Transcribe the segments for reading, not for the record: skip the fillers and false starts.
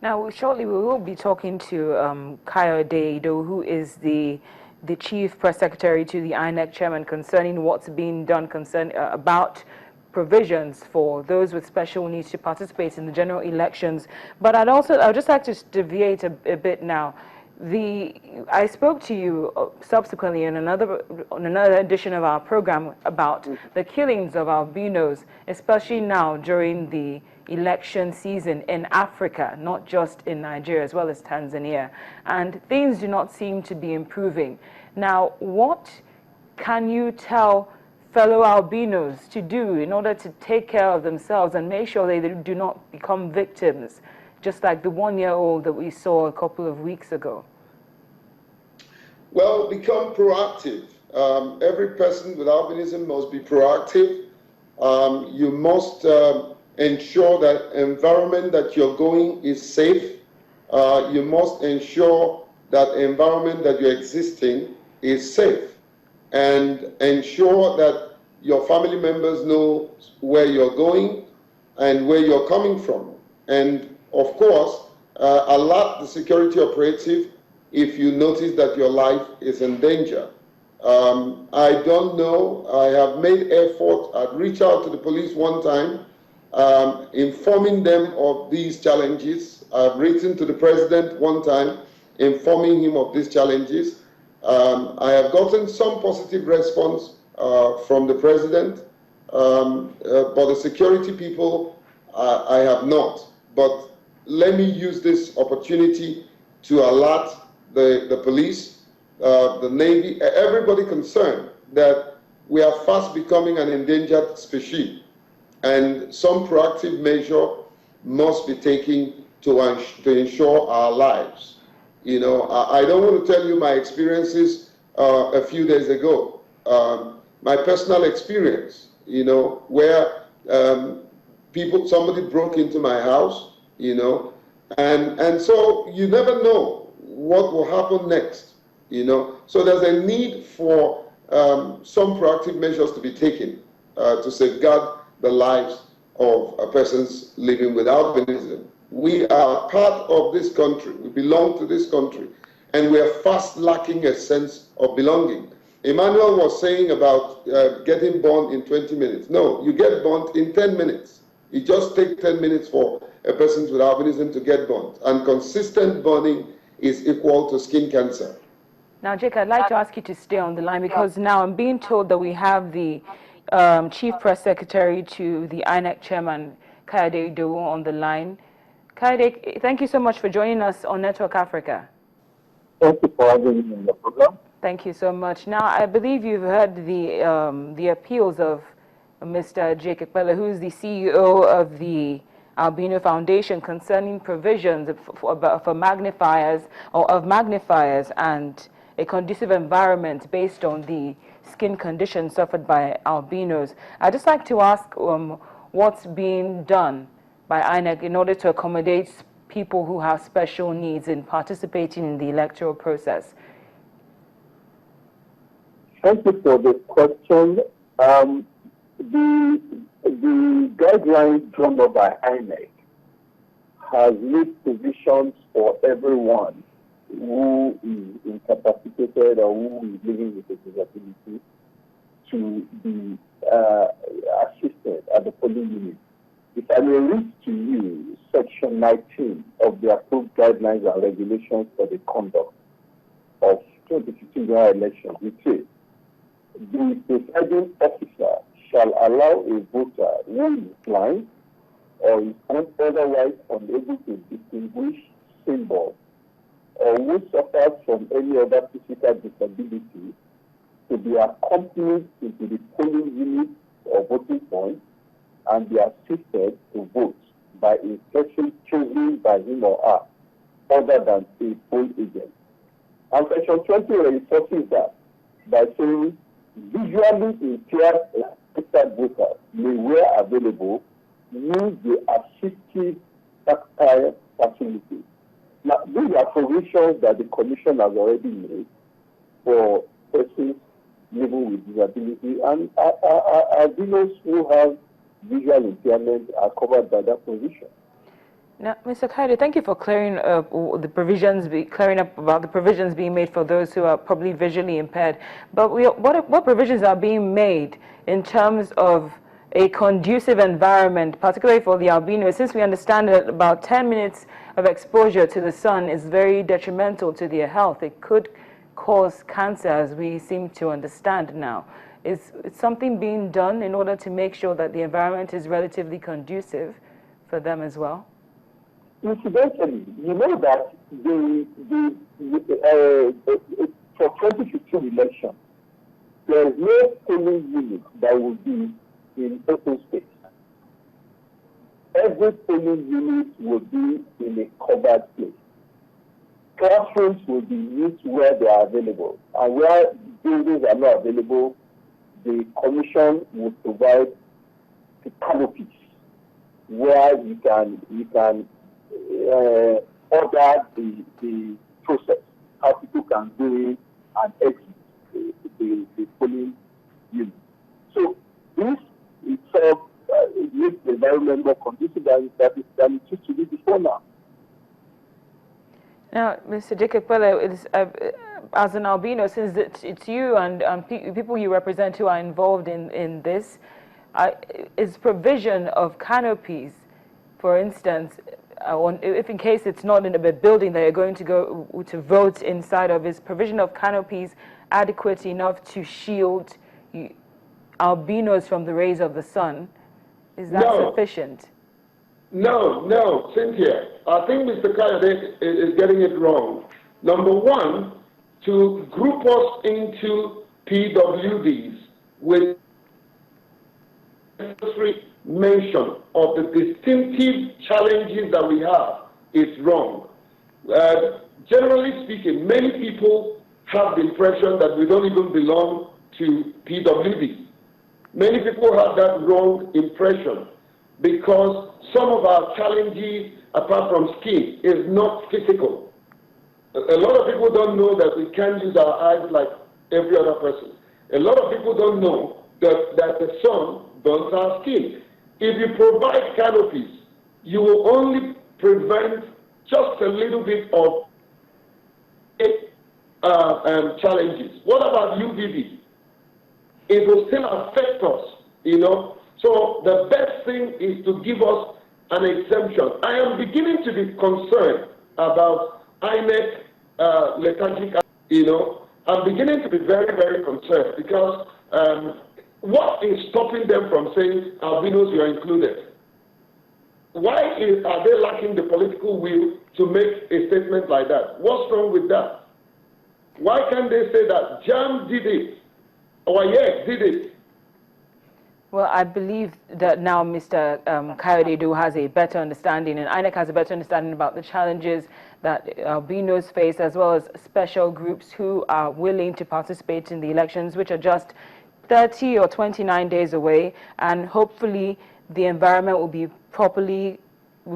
Now, shortly we will be talking to Kayode Ido, who is the Chief Press Secretary to the INEC Chairman, concerning what's being done about provisions for those with special needs to participate in the general elections. But I'd just like to deviate a bit now. I spoke to you subsequently in another edition of our program about the killings of albinos, especially now during the election season in Africa, not just in Nigeria, as well as Tanzania. And things do not seem to be improving. Now, what can you tell fellow albinos to do in order to take care of themselves and make sure they do not become victims, just like the one-year-old that we saw a couple of weeks ago? Well, become proactive. Every person with albinism must be proactive. You must ensure that environment that you're going is safe. You must ensure that environment that you're existing is safe, and ensure that your family members know where you're going and where you're coming from. And of course, alert the security operative if you notice that your life is in danger. I don't know, I have made effort, I've reached out to the police one time, informing them of these challenges. I've written to the president one time, informing him of these challenges. I have gotten some positive response from the president, but the security people, I have not. But let me use this opportunity to alert the police, the Navy, everybody concerned that we are fast becoming an endangered species, and some proactive measure must be taken to ensure our lives. You know, I don't want to tell you my experiences a few days ago, my personal experience, you know, where somebody broke into my house, you know, and so you never know what will happen next, you know. So there's a need for some proactive measures to be taken to safeguard the lives of persons living with albinism. We are part of this country, we belong to this country, and we are fast lacking a sense of belonging. Emmanuel was saying about getting born in 20 minutes. No, you get born in 10 minutes. It just takes 10 minutes for a person with albinism to get born, and consistent burning is equal to skin cancer. Now, Jake, I'd like to ask you to stay on the line, because now I'm being told that we have the Chief Press Secretary to the INEC Chairman, Kayode Ido, on the line. Kayode, thank you so much for joining us on Network Africa. Thank you for having me on the program. Thank you so much. Now, I believe you've heard the appeals of Mr. Jake Epelle, who is the CEO of the Albino Foundation, concerning provisions for magnifiers and a conducive environment based on the skin conditions suffered by albinos. I'd just like to ask what's being done by INEC in order to accommodate people who have special needs in participating in the electoral process. Thank you for the question. The guidelines drawn up by INEC has made provisions for everyone who is incapacitated or who is living with a disability to be assisted at the polling unit. If I may read to you Section 19 of the approved guidelines and regulations for the conduct of 2015 general elections, which says, the presiding officer shall allow a voter who is blind or is otherwise unable to distinguish symbols, or who suffers from any other physical disability, to be accompanied into the polling unit or voting point and be assisted to vote by a person chosen by him or her other than a poll agent. And Section 20 reinforces that by saying visually impaired registered voters may, where available, use the assistive tactile facility. Now, these are provisions that the Commission has already made for persons living with disability, and albinos who have visual impairment are covered by that provision. Now, Mr. Kaide, thank you for clearing up clearing up about the provisions being made for those who are probably visually impaired. But what provisions are being made in terms of a conducive environment, particularly for the albinos, since we understand that about 10 minutes of exposure to the sun is very detrimental to their health. It could cause cancer, as we seem to understand now. Is something being done in order to make sure that the environment is relatively conducive for them as well? Incidentally, you know that for 2015 election, there is no polling unit that will be in open space. Every polling unit will be in a covered place. Classrooms will be used where they are available, and where buildings are not available, the commission will provide the canopies where you can order the process, how people can go in and exit the polling unit. So this itself makes the environment more conducive than it used to be before now. Now, Mr. Jacob Epelle, as an albino, since it's you and people you represent who are involved in this, is provision of canopies, for instance, if in case it's not in a building that you're going to go to vote inside of, is provision of canopies adequate enough to shield albinos from the rays of the sun? Is that sufficient? No, Cynthia. I think Mr. Kayode is getting it wrong. Number one, to group us into PWDs with necessary mention of the distinctive challenges that we have is wrong. Generally speaking, many people have the impression that we don't even belong to PWDs. Many people have that wrong impression because some of our challenges, apart from skin, is not physical. A lot of people don't know that we can't use our eyes like every other person. A lot of people don't know that the sun burns our skin. If you provide canopies, you will only prevent just a little bit of challenges. What about UVB? It will still affect us, you know. So the best thing is to give us an exemption. I am beginning to be concerned about INEC lethargic, you know. I'm beginning to be very, very concerned because what is stopping them from saying albinos you are included? Why are they lacking the political will to make a statement like that? What's wrong with that? Why can't they say that JAM did it or yes did it? Well, I believe that now Mr. Kayode has a better understanding, and INEC has a better understanding about the challenges that albinos face, as well as special groups who are willing to participate in the elections, which are just 30 or 29 days away, and hopefully the environment will be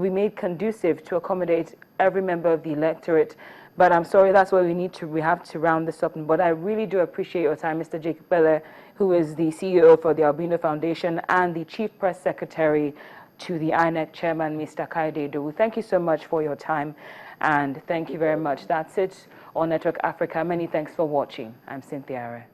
made conducive to accommodate every member of the electorate. But I'm sorry, that's why we have to round this up. But I really do appreciate your time, Mr. Jacob Epelle, who is the CEO for the Albino Foundation and the Chief Press Secretary to the INEC Chairman, Mr. Kaide. Thank you so much for your time, and thank you very much. That's it on Network Africa. Many thanks for watching. I'm Cynthia Are.